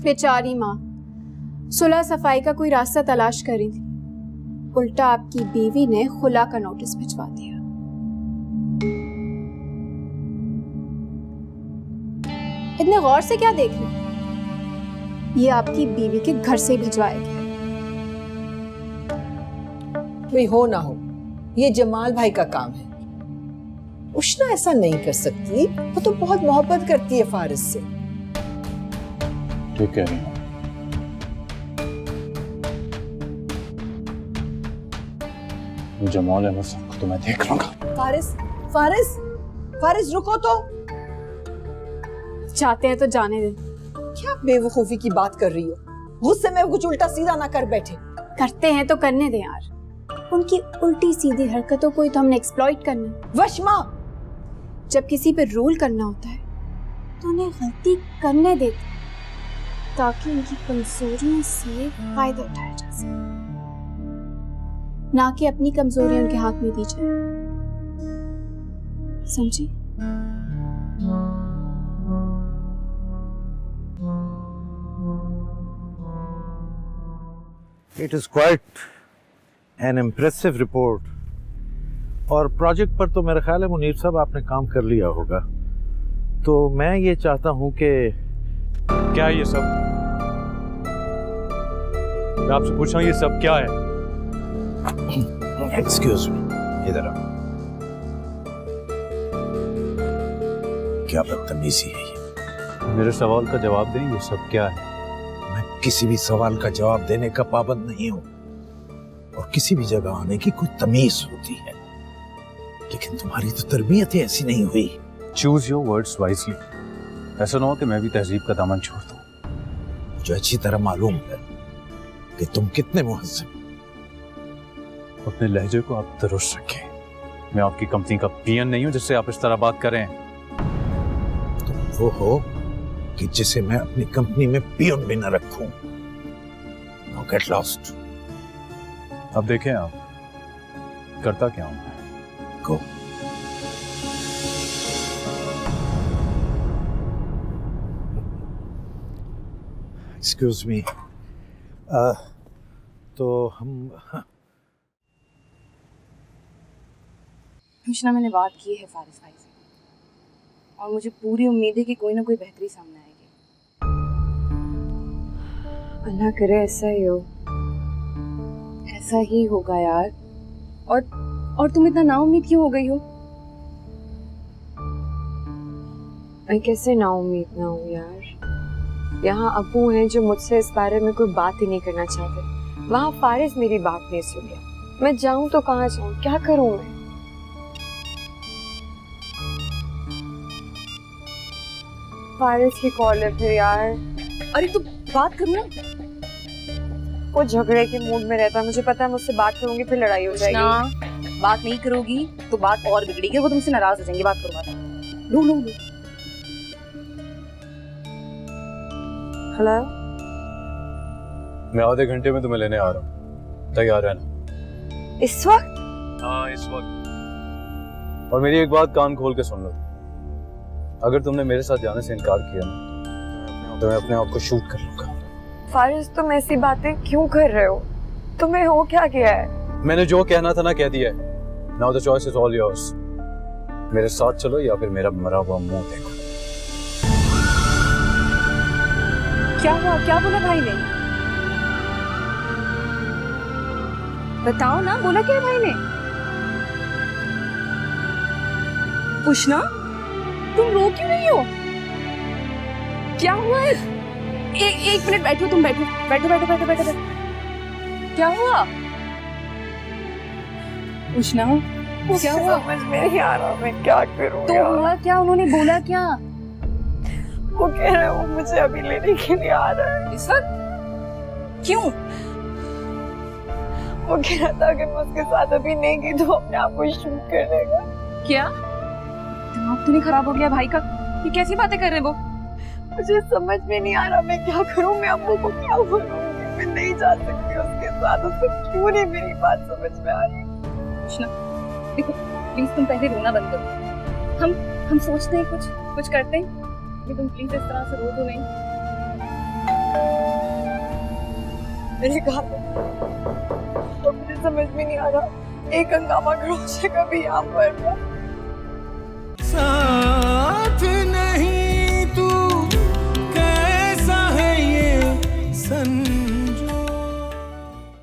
बेचारी माँ सुलह सफाई का कोई रास्ता तलाश कर रही थी, उल्टा आपकी बीवी ने खुला का नोटिस भिजवा दिया। इतने गौर से क्या देख रही? ये आपकी बीवी के घर से ही भिजवाया गया। भाई हो ना हो, ये जमाल भाई का काम है। उष्णा ऐसा नहीं कर सकती, वो तो बहुत मोहब्बत करती है फारिस से। ठीक कह रही हूँ। जमाल अहमद साहब को तो मैं देख लूंगा। फारिस फारिस फारिस रुको तो। चाहते हैं तो जाने दें। क्या बेवकूफी की बात कर रही हो? गुस्से में कुछ उल्टा सीधा ना कर बैठे। करते हैं तो करने दें यार, उनकी उल्टी सीधी हरकतों को ही तो हमने एक्सप्लॉइट करना है। वशमा, जब किसी पे रूल करना होता है तो उन्हें गलती करने देते, ताकि उनकी कमजोरियों से फायदा उठाया जा सके, ना कि अपनी कमजोरी उनके हाथ में दी जाए। समझी? It is quite an impressive report. और प्रोजेक्ट पर तो मेरा ख्याल है मुनीर साहब आपने काम कर लिया होगा, तो मैं ये चाहता हूँ कि क्या है ये सब? मैं आपसे पूछ रहा हूँ ये सब क्या है? एक्सक्यूज मी, इधर आओ। क्या बदतमीजी है ये? मेरे सवाल का जवाब दें, ये सब क्या है? मैं किसी भी सवाल का जवाब देने का पाबंद नहीं हूँ, और किसी भी जगह आने की कोई तमीज होती है, लेकिन तुम्हारी तो तरबियत ही ऐसी नहीं हुई। Choose your words wisely. ऐसा ना हो कि मैं भी तहजीब का दामन छोड़ दूं। मुझे अच्छी तरह मालूम है कि तुम कितने मुहज्जब। अपने लहजे को आप दुरुस्त रखें। मैं आपकी कंपनी का पीएन नहीं हूं जिससे आप इस तरह बात कर रहे हैं। तुम वो हो कि जिसे मैं अपनी कंपनी में पियोन भी न रखूं। Now get lost. अब देखें आप करता क्या हूं मैं। Go. Excuse me. तो हम उष्णा, मैंने बात की है फारिस भाई से, और मुझे पूरी उम्मीद है कि कोई ना कोई बेहतरी सामने आएगी। अल्लाह करे ऐसा ही हो। ऐसा ही होगा यार। और तुम इतना नाउम्मीद क्यों हो गई हो? मैं कैसे नाउम्मीद ना हूँ यार। यहाँ अबू हैं जो मुझसे इस बारे में कोई बात ही नहीं करना चाहते। वहाँ फारिस मेरी बात नहीं सुन रहा। मैं जाऊँ तो कहाँ जाऊँ, क्या करूँ मैं? फारिस की कॉल है फिर यार। अरे तू बात करो ना। वो झगड़े के मूड में रहता है, मुझे पता है। मुझसे बात करूंगी फिर लड़ाई हो जाएगी। ना, बात नहीं करोगी तो बात और बिगड़ेगी, वो तुमसे नाराज हो जाएंगे। बात करो, बात। लो लो लो। हेलो, मैं आधे घंटे में तुम्हें लेने आ रहा हूँ, तैयार रहना। इस वक्त? हाँ, इस वक्त। और मेरी एक बात कान खोल के सुन लो, अगर तुमने मेरे साथ जाने से इनकार किया ना तो मैं अपने आप को शूट कर लूंगा। फारिस, तुम ऐसी बातें क्यों कर रहे हो? तुम्हें हो क्या गया है? मैंने जो कहना था ना कह दिया है। Now the choice is all yours. मेरे साथ चलो या फिर मेरा मरा हुआ मुंह देखो। क्या हुआ? क्या बोला भाई ने? बताओ ना, बोला क्या भाई ने? उष्णा, तुम रो क्यों रही हो? क्या हुआ है? एक मिनट बैठो, तुम बैठो बैठो बैठो बैठो बैठो बैठो। क्या हुआ? उष्णा, क्या हुआ? समझ में नहीं आ रहा, मैं क्या करूं? तो हुआ क्या? उन्होंने बोला क्या? वो कह रहे हो मुझे अभी लेने के लिए आ रहा है। इस वक्त? क्यों? वो कह रहा था कि मैं उसके साथ अभी नहीं गई तो अपने आप को शूट कर देगा। क्या? दिमाग तो नहीं खराब हो गया भाई का? ये कैसी बातें कर रहे हैं वो? मुझे समझ में नहीं आ रहा, मैं क्या करूं? मैं अम्मू को क्या बोलूंगी? मैं नहीं जा सकती उसके साथ। उसको क्यों नहीं मेरी बात समझ में आ रही? उष्णा, देखो प्लीज तुम पहले रोना बंद करो। हम सोचते हैं, कुछ करते हैं, लेकिन तुम प्लीज इस तरह से रो तो नहीं। मेरे घर तो मुझे समझ में नहीं आ रहा एक हंगामा खड़ा हो जाएगा भी यहाँ पर।